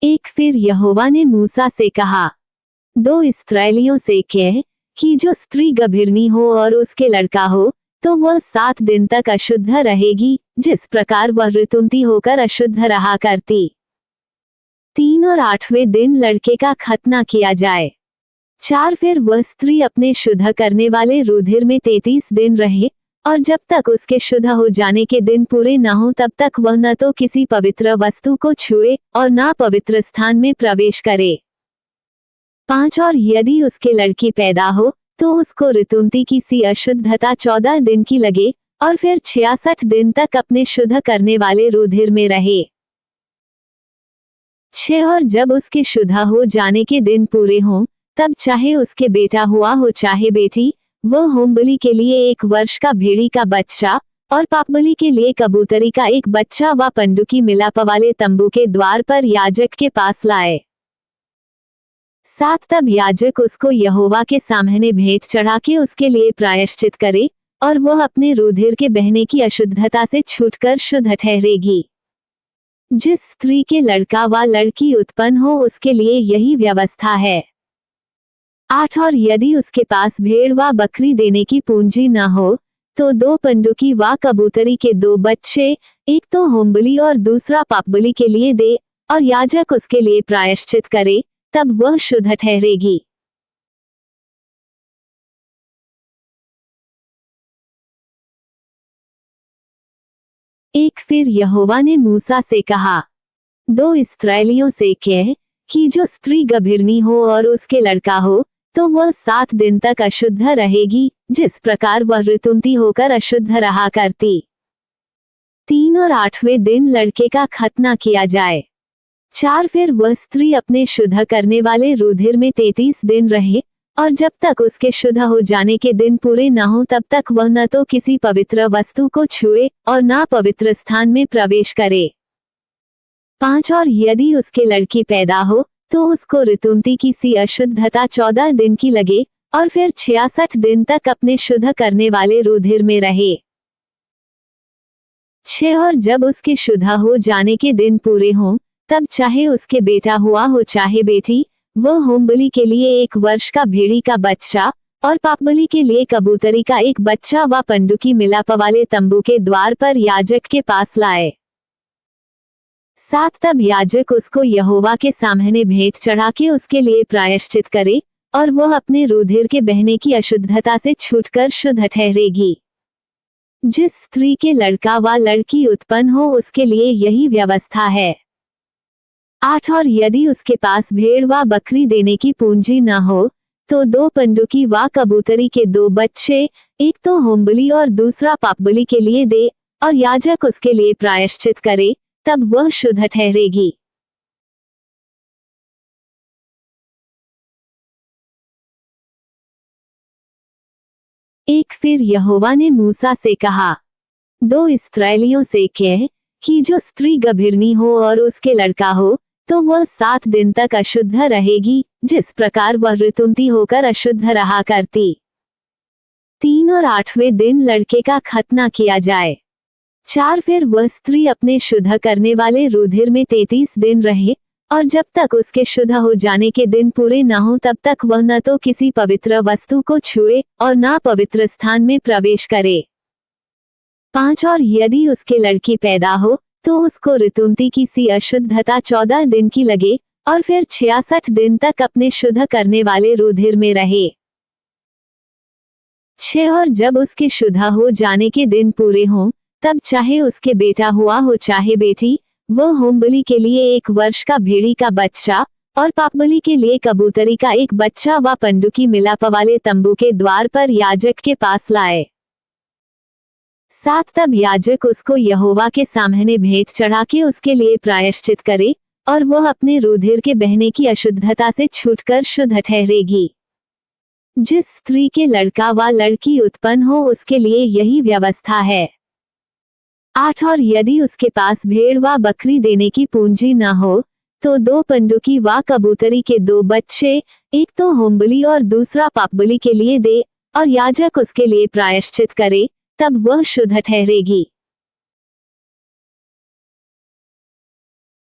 एक फिर यहोवा ने मूसा से कहा, 2 इस्राएलियों से कह कि जो स्त्री गभीरनी हो और उसके लड़का हो तो वह 7 दिन तक अशुद्ध रहेगी, जिस प्रकार वह ऋतुमती होकर अशुद्ध रहा करती। 3 और 8वें दिन लड़के का खतना किया जाए। 4 फिर वह स्त्री अपने शुद्ध करने वाले रुधिर में 33 दिन रहे, और जब तक उसके शुद्ध हो जाने के दिन पूरे न हो तब तक वह न तो किसी पवित्र वस्तु को छुए और न पवित्र स्थान में प्रवेश करे। 5 और यदि उसके लड़की पैदा हो तो उसको ऋतुमती की सी अशुद्धता 14 दिन की लगे, और फिर 66 दिन तक अपने शुद्ध करने वाले रुधिर में रहे। 6 और जब उसके शुद्ध हो जाने के दिन पूरे हों तब चाहे उसके बेटा हुआ हो चाहे बेटी, वह होमबलि के लिए 1 वर्ष का भेड़ी का बच्चा और पापबलि के लिए कबूतरी का एक बच्चा व पंडुकी मिलाप वाले तंबू के द्वार पर याजक के पास लाए। 7 तब याजक उसको यहोवा के सामने भेंट चढ़ा के उसके लिए प्रायश्चित करे, और वह अपने रुधिर के बहने की अशुद्धता से छूटकर शुद्ध ठहरेगी। जिस स्त्री के लड़का व लड़की उत्पन्न हो उसके लिए यही व्यवस्था है। 8 और यदि उसके पास भेड़ व बकरी देने की पूंजी न हो तो 2 पंडुकी व कबूतरी के 2 बच्चे, एक तो होमबलि और दूसरा पापबलि के लिए दे, और याजक उसके लिए प्रायश्चित करे, तब वह शुद्ध ठहरेगी। एक फिर यहोवा ने मूसा से कहा, 2 इस्राएलियों से कह कि जो स्त्री गभीरनी हो और उसके लड़का हो तो वह 7 दिन तक अशुद्ध रहेगी, जिस प्रकार वह ऋतुमती होकर अशुद्ध रहा करती। 3 और 8वें दिन लड़के का खतना किया जाए। 4 फिर वह स्त्री अपने शुद्ध करने वाले रुधिर में 33 दिन रहे, और जब तक उसके शुद्ध हो जाने के दिन पूरे न हो तब तक वह न तो किसी पवित्र वस्तु को छुए और न पवित्र स्थान में प्रवेश करे। 5 और यदि उसके लड़की पैदा हो तो उसको ऋतुमती की सी अशुद्धता 14 दिन की लगे, और फिर 66 दिन तक अपने शुद्ध करने वाले रुधिर में रहे। 6 और जब उसके शुद्ध हो जाने के दिन पूरे हों तब चाहे उसके बेटा हुआ हो चाहे बेटी, वह होमबलि के लिए 1 वर्ष का भेड़ी का बच्चा और पापबलि के लिए कबूतरी का एक बच्चा व पंडुकी मिलाप वाले तंबू के द्वार पर याजक के पास लाए। 7 तब याजक उसको यहोवा के सामने भेंट चढ़ा के उसके लिए प्रायश्चित करे, और वह अपने रुधिर के बहने की अशुद्धता से छूटकर शुद्ध ठहरेगी। जिस स्त्री के लड़का व लड़की उत्पन्न हो उसके लिए यही व्यवस्था है। 8 और यदि उसके पास भेड़ व बकरी देने की पूंजी न हो तो 2 पंडुकी व कबूतरी के 2 बच्चे, एक तो होमबलि और दूसरा पापबलि के लिए दे, और याजक उसके लिए प्रायश्चित करे, तब वह शुद्ध ठहरेगी। एक फिर यहोवा ने मूसा से कहा, 2 इस्राएलियों से कह कि जो स्त्री गभीरनी हो और उसके लड़का हो तो वह 7 दिन तक अशुद्ध रहेगी, जिस प्रकार वह ऋतुमती होकर अशुद्ध रहा करती। 3 और 8वें दिन लड़के का खतना किया जाए। 4 फिर वह स्त्री अपने शुद्ध करने वाले रुधिर में 33 दिन रहे, और जब तक उसके शुद्ध हो जाने के दिन पूरे न हो तब तक वह न तो किसी पवित्र वस्तु को छुए और न पवित्र स्थान में प्रवेश करे। 5 और यदि उसके लड़की पैदा हो तो उसको ऋतुमती की सी अशुद्धता 14 दिन की लगे, और फिर 66 दिन तक अपने शुद्ध करने वाले रुधिर में रहे। 6 और जब उसके शुद्ध हो जाने के दिन पूरे हों तब चाहे उसके बेटा हुआ हो चाहे बेटी, वह होमबलि के लिए 1 वर्ष का भेड़ी का बच्चा और पापबलि के लिए कबूतरी का एक बच्चा व पंडुकी मिलाप वाले तंबू के द्वार पर याजक के पास लाए। 7 तब याजक उसको यहोवा के सामने भेंट चढ़ा के उसके लिए प्रायश्चित करे, और वह अपने रुधिर के बहने की अशुद्धता से छूटकर शुद्ध ठहरेगी। जिस स्त्री के लड़का व लड़की उत्पन्न हो उसके लिए यही व्यवस्था है। 8 और यदि उसके पास भेड़ व बकरी देने की पूंजी न हो तो 2 पंडुकी व कबूतरी के 2 बच्चे, एक तो होमबलि और दूसरा पापबलि के लिए दे, और याजक उसके लिए प्रायश्चित करे, तब वह शुद्ध ठहरेगी।